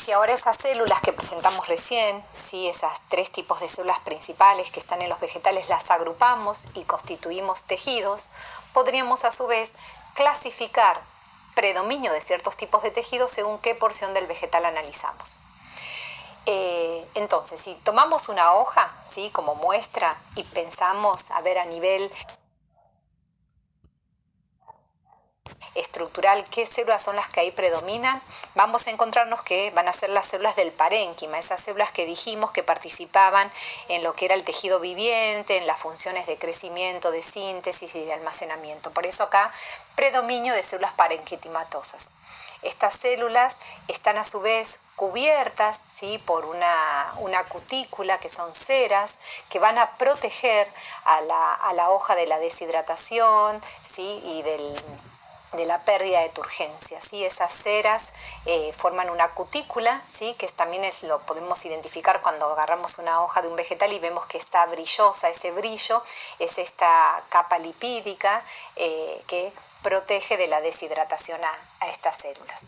Si ahora esas células que presentamos recién, ¿sí? Esas tres tipos de células principales que están en los vegetales, las agrupamos y constituimos tejidos, podríamos a su vez clasificar predominio de ciertos tipos de tejidos según qué porción del vegetal analizamos. Entonces, si tomamos una hoja, ¿sí? Como muestra y pensamos a ver a nivel estructural qué células son las que ahí predominan, vamos a encontrarnos que van a ser las células del parénquima, esas células que dijimos que participaban en lo que era el tejido viviente, en las funciones de crecimiento, de síntesis y de almacenamiento. Por eso acá, predominio de células parenquitimatosas. Estas células están a su vez cubiertas, ¿sí? Por una cutícula que son ceras que van a proteger a la hoja de la deshidratación, ¿sí? Y de la pérdida de turgencia, ¿sí? Esas ceras forman una cutícula, ¿sí? Que también lo podemos identificar cuando agarramos una hoja de un vegetal y vemos que está brillosa, ese brillo es esta capa lipídica que protege de la deshidratación a estas células.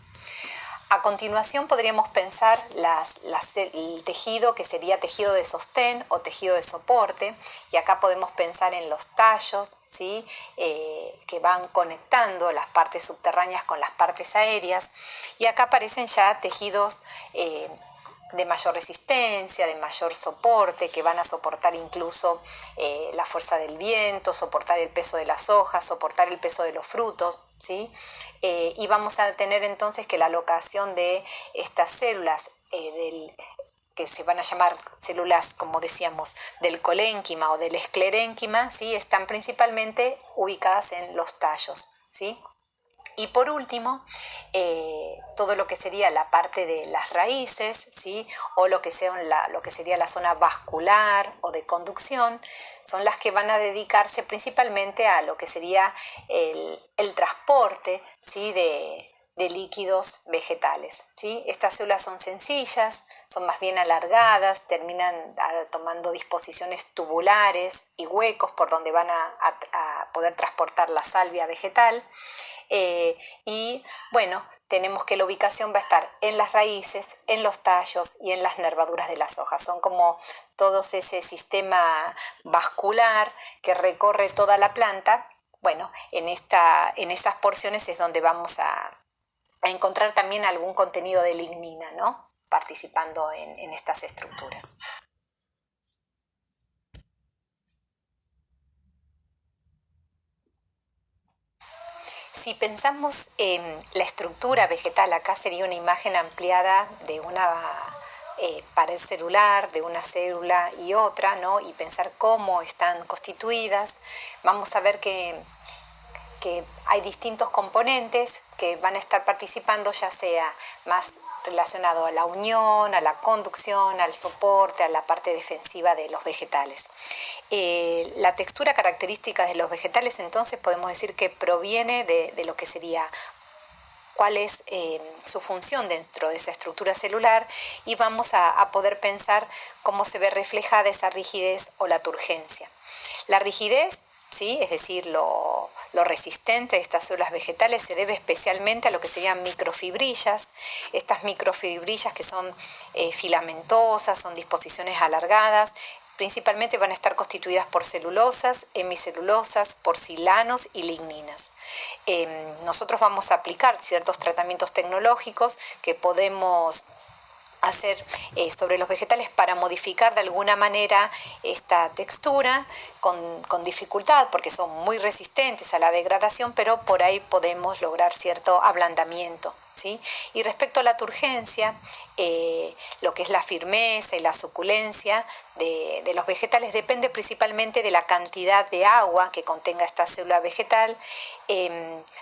A continuación podríamos pensar el tejido que sería tejido de sostén o tejido de soporte, y acá podemos pensar en los tallos, ¿sí? Que van conectando las partes subterráneas con las partes aéreas, y acá aparecen ya tejidos de mayor resistencia, de mayor soporte, que van a soportar incluso la fuerza del viento, soportar el peso de las hojas, soportar el peso de los frutos, ¿sí? Y vamos a tener entonces que la locación de estas células que se van a llamar células, como decíamos, del colénquima o del esclerénquima, ¿sí? Están principalmente ubicadas en los tallos, ¿sí? Y por último, todo lo que sería la parte de las raíces, ¿sí? O lo que sería la zona vascular o de conducción, son las que van a dedicarse principalmente a lo que sería el transporte, ¿sí? de líquidos vegetales, ¿sí? Estas células son sencillas, son más bien alargadas, terminan tomando disposiciones tubulares y huecos por donde van a poder transportar la salvia vegetal. Y bueno, tenemos que la ubicación va a estar en las raíces, en los tallos y en las nervaduras de las hojas. Son como todo ese sistema vascular que recorre toda la planta. Bueno, en estas porciones es donde vamos a encontrar también algún contenido de lignina, ¿no? Participando en estas estructuras. Si pensamos en la estructura vegetal, acá sería una imagen ampliada de una pared celular, de una célula y otra, ¿no? Y pensar cómo están constituidas. Vamos a ver que hay distintos componentes que van a estar participando, ya sea más relacionado a la unión, a la conducción, al soporte, a la parte defensiva de los vegetales. La textura característica de los vegetales, entonces, podemos decir que proviene de lo que sería cuál es su función dentro de esa estructura celular, y vamos a poder pensar cómo se ve reflejada esa rigidez o la turgencia. La rigidez, ¿sí? Es decir, lo resistente de estas células vegetales se debe especialmente a lo que serían microfibrillas. Estas microfibrillas que son filamentosas, son disposiciones alargadas, principalmente van a estar constituidas por celulosas, hemicelulosas, porcilanos y ligninas. Nosotros vamos a aplicar ciertos tratamientos tecnológicos que podemos hacer sobre los vegetales para modificar de alguna manera esta textura con dificultad, porque son muy resistentes a la degradación, pero por ahí podemos lograr cierto ablandamiento, ¿sí? Y respecto a la turgencia, lo que es la firmeza y la suculencia de los vegetales depende principalmente de la cantidad de agua que contenga esta célula vegetal,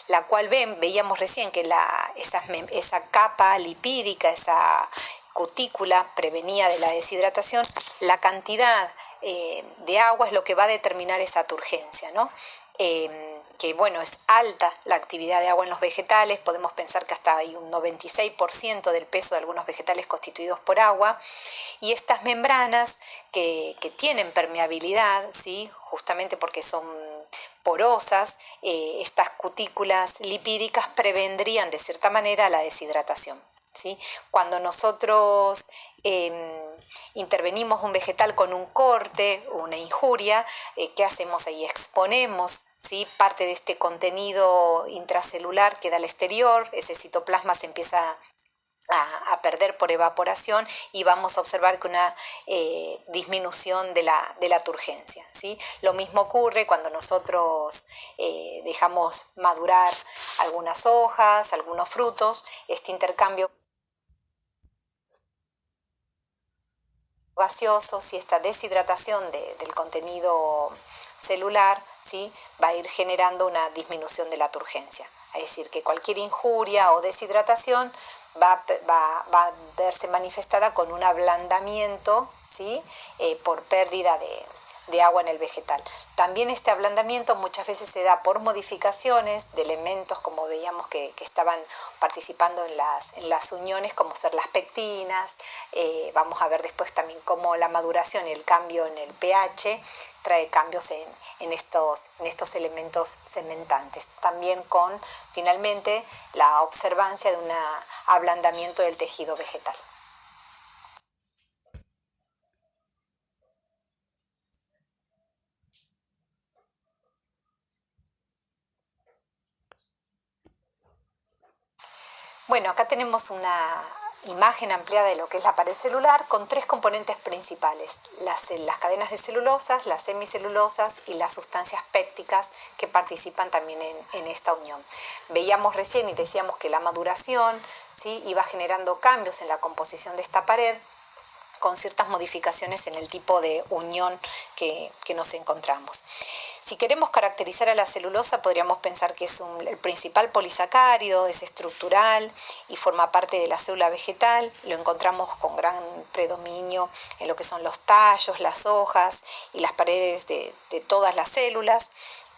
la cual veíamos recién que esa capa lipídica, esa cutícula prevenía de la deshidratación. La cantidad de agua es lo que va a determinar esa turgencia, ¿no? Que bueno, es alta la actividad de agua en los vegetales, podemos pensar que hasta hay un 96% del peso de algunos vegetales constituidos por agua, y estas membranas que tienen permeabilidad, ¿sí? Justamente porque son porosas, estas cutículas lipídicas prevendrían de cierta manera la deshidratación. ¿sí? Cuando nosotros intervenimos un vegetal con un corte, una injuria, ¿qué hacemos ahí? Exponemos, ¿sí? Parte de este contenido intracelular queda al exterior, ese citoplasma se empieza a perder por evaporación y vamos a observar que una disminución de la turgencia, ¿sí? Lo mismo ocurre cuando nosotros dejamos madurar algunas hojas, algunos frutos, este intercambio gaseosos y esta deshidratación del contenido celular, ¿sí? Va a ir generando una disminución de la turgencia. Es decir, que cualquier injuria o deshidratación va a verse manifestada con un ablandamiento, ¿sí? Por pérdida de agua en el vegetal. También este ablandamiento muchas veces se da por modificaciones de elementos, como veíamos que estaban participando en las uniones, como ser las pectinas. Vamos a ver después también cómo la maduración y el cambio en el pH trae cambios en estos elementos cementantes. También con, finalmente, la observancia de un ablandamiento del tejido vegetal. Bueno, acá tenemos una imagen ampliada de lo que es la pared celular con tres componentes principales: las cadenas de celulosas, las semicelulosas y las sustancias pépticas que participan también en esta unión. Veíamos recién y decíamos que la maduración, ¿sí?, iba generando cambios en la composición de esta pared, con ciertas modificaciones en el tipo de unión que nos encontramos. Si queremos caracterizar a la celulosa, podríamos pensar que es el principal polisacárido, es estructural y forma parte de la célula vegetal. Lo encontramos con gran predominio en lo que son los tallos, las hojas y las paredes de todas las células.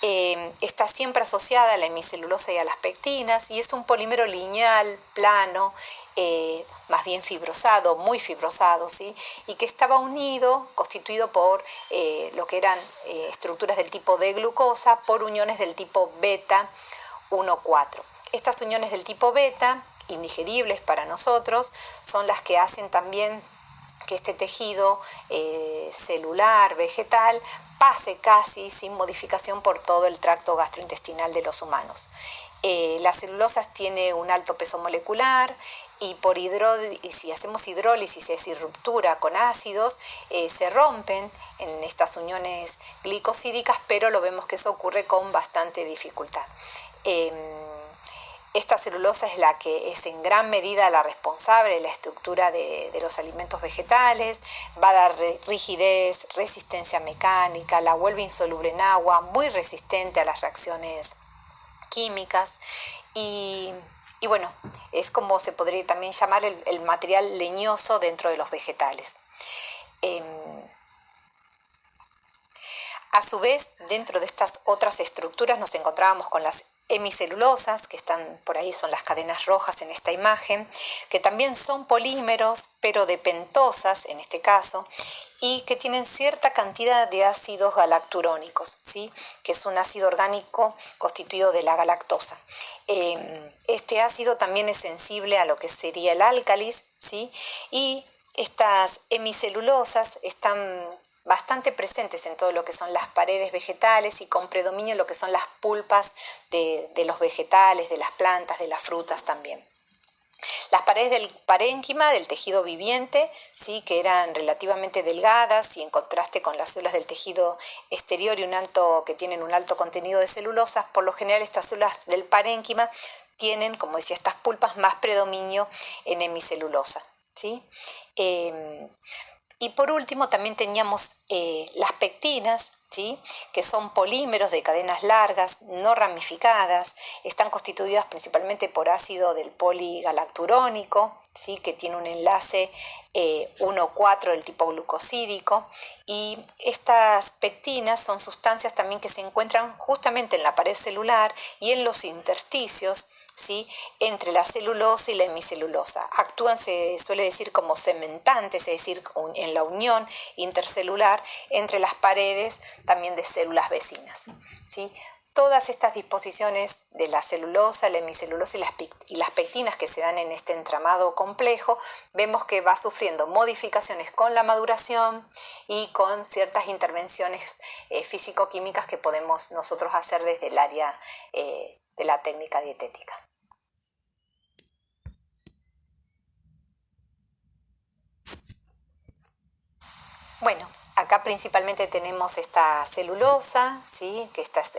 Está siempre asociada a la hemicelulosa y a las pectinas, y es un polímero lineal, plano, más bien fibrosado, muy fibrosado, ¿sí?, y que estaba unido, constituido por lo que eran estructuras del tipo de glucosa por uniones del tipo beta 1,4. Estas uniones del tipo beta, indigeribles para nosotros, son las que hacen también que este tejido celular, vegetal, pase casi sin modificación por todo el tracto gastrointestinal de los humanos. La celulosa tiene un alto peso molecular y si hacemos hidrólisis, es decir, ruptura con ácidos, se rompen en estas uniones glicosídicas, pero lo vemos que eso ocurre con bastante dificultad. Esta celulosa es la que es en gran medida la responsable de la estructura de los alimentos vegetales, va a dar rigidez, resistencia mecánica, la vuelve insoluble en agua, muy resistente a las reacciones químicas y bueno, es como se podría también llamar el material leñoso dentro de los vegetales. A su vez, dentro de estas otras estructuras nos encontrábamos con las hemicelulosas, que están por ahí, son las cadenas rojas en esta imagen, que también son polímeros, pero de pentosas en este caso, y que tienen cierta cantidad de ácidos galacturónicos, ¿sí?, que es un ácido orgánico constituido de la galactosa. Este ácido también es sensible a lo que sería el álcalis, ¿sí?, y estas hemicelulosas están bastante presentes en todo lo que son las paredes vegetales y con predominio en lo que son las pulpas de los vegetales, de las plantas, de las frutas también. Las paredes del parénquima, del tejido viviente, ¿sí?, que eran relativamente delgadas y en contraste con las células del tejido exterior que tienen un alto contenido de celulosas, por lo general estas células del parénquima tienen, como decía, estas pulpas más predominio en hemicelulosa, ¿sí? Y por último también teníamos las pectinas, ¿sí?, que son polímeros de cadenas largas, no ramificadas, están constituidas principalmente por ácido del poligalacturónico, ¿sí?, que tiene un enlace 1,4 del tipo glucosídico, y estas pectinas son sustancias también que se encuentran justamente en la pared celular y en los intersticios, ¿sí?, entre la celulosa y la hemicelulosa. Actúan, se suele decir, como cementantes, es decir, en la unión intercelular entre las paredes también de células vecinas, ¿sí? Todas estas disposiciones de la celulosa, la hemicelulosa y las pectinas que se dan en este entramado complejo, vemos que va sufriendo modificaciones con la maduración y con ciertas intervenciones físico-químicas que podemos nosotros hacer desde el área de la técnica dietética. Bueno, acá principalmente tenemos esta celulosa, ¿sí? Que estas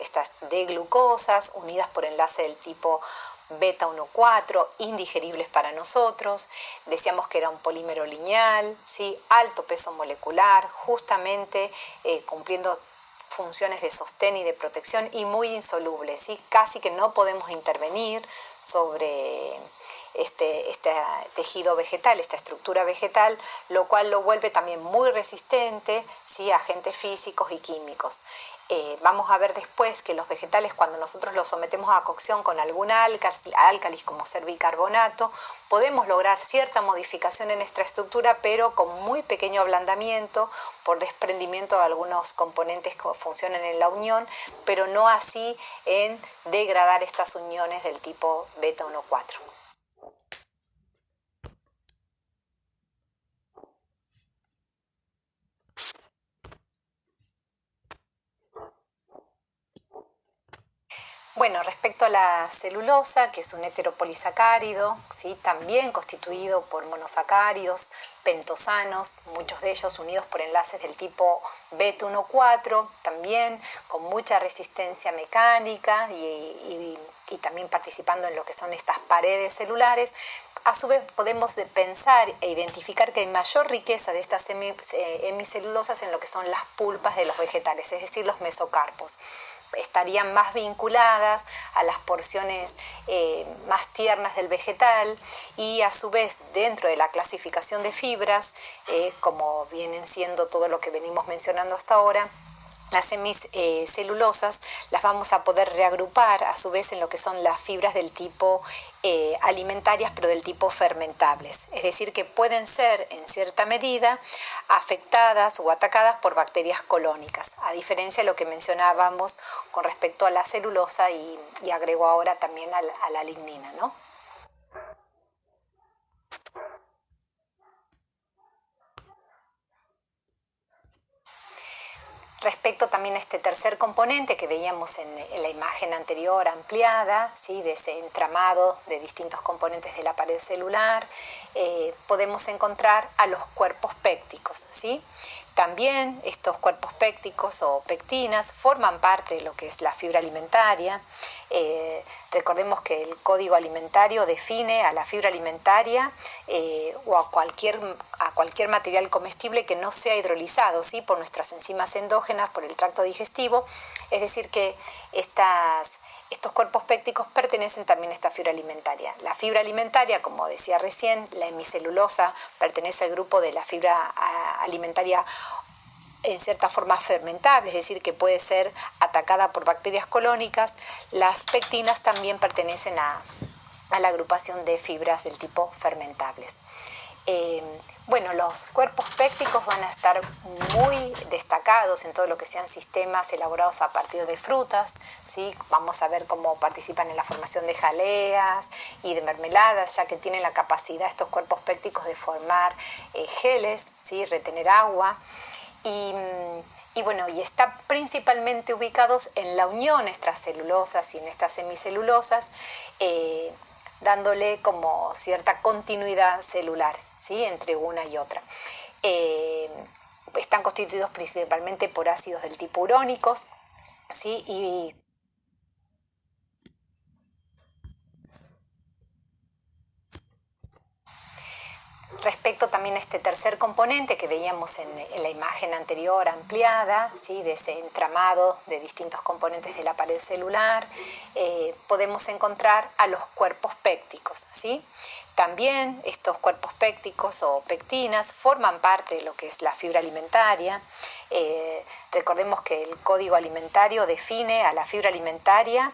D-glucosas unidas por enlace del tipo beta 1,4, indigeribles para nosotros. Decíamos que era un polímero lineal, ¿sí? Alto peso molecular, justamente cumpliendo funciones de sostén y de protección y muy insoluble, ¿sí? Casi que no podemos intervenir sobre este tejido vegetal, esta estructura vegetal, lo cual lo vuelve también muy resistente, ¿sí? A agentes físicos y químicos. Vamos a ver después que los vegetales, cuando nosotros los sometemos a cocción con algún álcalis como ser bicarbonato, podemos lograr cierta modificación en esta estructura, pero con muy pequeño ablandamiento por desprendimiento de algunos componentes que funcionan en la unión, pero no así en degradar estas uniones del tipo beta 1,4. Bueno, respecto a la celulosa, que es un heteropolisacárido, ¿sí? También constituido por monosacáridos pentosanos, muchos de ellos unidos por enlaces del tipo beta 1,4, también con mucha resistencia mecánica y también participando en lo que son estas paredes celulares. A su vez podemos pensar e identificar que hay mayor riqueza de estas hemicelulosas en lo que son las pulpas de los vegetales, es decir, los mesocarpos. Estarían más vinculadas a las porciones más tiernas del vegetal y a su vez dentro de la clasificación de fibras, como vienen siendo todo lo que venimos mencionando hasta ahora, las hemicelulosas las vamos a poder reagrupar a su vez en lo que son las fibras del tipo alimentarias, pero del tipo fermentables. Es decir, que pueden ser en cierta medida afectadas o atacadas por bacterias colónicas, a diferencia de lo que mencionábamos con respecto a la celulosa y agrego ahora también a la lignina, ¿no? Respecto también a este tercer componente que veíamos en la imagen anterior ampliada, ¿sí? De ese entramado de distintos componentes de la pared celular, podemos encontrar a los cuerpos pépticos, ¿sí? También estos cuerpos pépticos o pectinas forman parte de lo que es la fibra alimentaria. Recordemos que el código alimentario define a la fibra alimentaria o a cualquier material comestible que no sea hidrolizado, ¿sí? Por nuestras enzimas endógenas, por el tracto digestivo. Es decir, que estos cuerpos pépticos pertenecen también a esta fibra alimentaria. La fibra alimentaria, como decía recién, la hemicelulosa pertenece al grupo de la fibra alimentaria en cierta forma fermentable, es decir, que puede ser atacada por bacterias colónicas. Las pectinas también pertenecen a la agrupación de fibras del tipo fermentables. Bueno, los cuerpos pépticos van a estar muy destacados en todo lo que sean sistemas elaborados a partir de frutas, ¿sí? Vamos a ver cómo participan en la formación de jaleas y de mermeladas, ya que tienen la capacidad estos cuerpos pépticos de formar geles, ¿sí? Retener agua. Y bueno, y están principalmente ubicados en la unión extracelulosas y en estas semicelulosas, dándole como cierta continuidad celular, ¿sí? Entre una y otra. Están constituidos principalmente por ácidos del tipo urónicos, ¿sí? Y respecto también a este tercer componente que veíamos en la imagen anterior ampliada, ¿sí? De ese entramado de distintos componentes de la pared celular, podemos encontrar a los cuerpos pépticos, ¿sí? También estos cuerpos pépticos o pectinas forman parte de lo que es la fibra alimentaria. Recordemos que el código alimentario define a la fibra alimentaria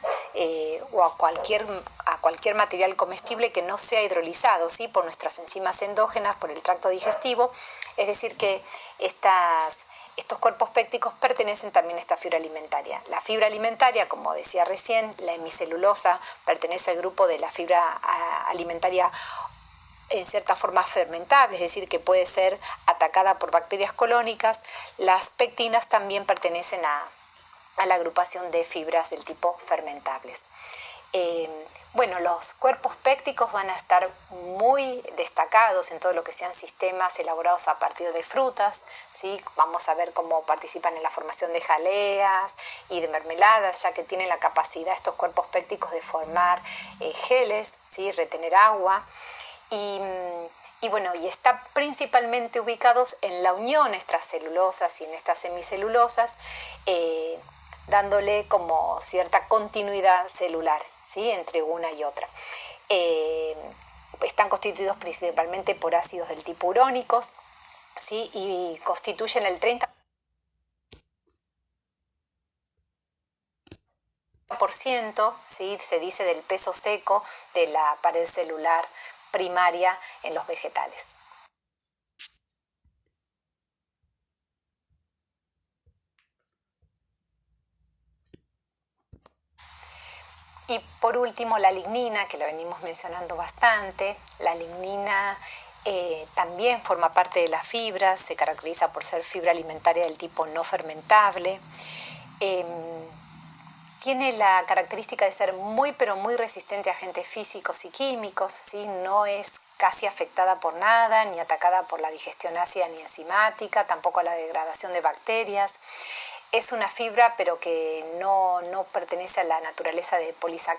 o a cualquier material comestible que no sea hidrolizado, ¿sí? Por nuestras enzimas endógenas, por el tracto digestivo. Es decir, que estos cuerpos pépticos pertenecen también a esta fibra alimentaria. La fibra alimentaria, como decía recién, la hemicelulosa pertenece al grupo de la fibra alimentaria en cierta forma fermentable, es decir, que puede ser atacada por bacterias colónicas. Las pectinas también pertenecen a la agrupación de fibras del tipo fermentables. Bueno, los cuerpos pépticos van a estar muy destacados en todo lo que sean sistemas elaborados a partir de frutas, ¿sí? Vamos a ver cómo participan en la formación de jaleas y de mermeladas, ya que tienen la capacidad estos cuerpos pépticos de formar geles, ¿sí? Retener agua. Y bueno, y están principalmente ubicados en la unión extracelulosas y en estas semicelulosas, dándole como cierta continuidad celular, ¿sí? Entre una y otra. Están constituidos principalmente por ácidos del tipo urónicos, ¿sí? Y constituyen el 30%, ¿sí? Se dice del peso seco de la pared celular primaria en los vegetales. Y por último, la lignina, que la venimos mencionando bastante. La lignina también forma parte de las fibras, se caracteriza por ser fibra alimentaria del tipo no fermentable. Tiene la característica de ser muy pero muy resistente a agentes físicos y químicos, ¿sí? No es casi afectada por nada, ni atacada por la digestión ácida ni enzimática, tampoco a la degradación de bacterias. Es una fibra pero que no pertenece a la naturaleza de polisacáridos.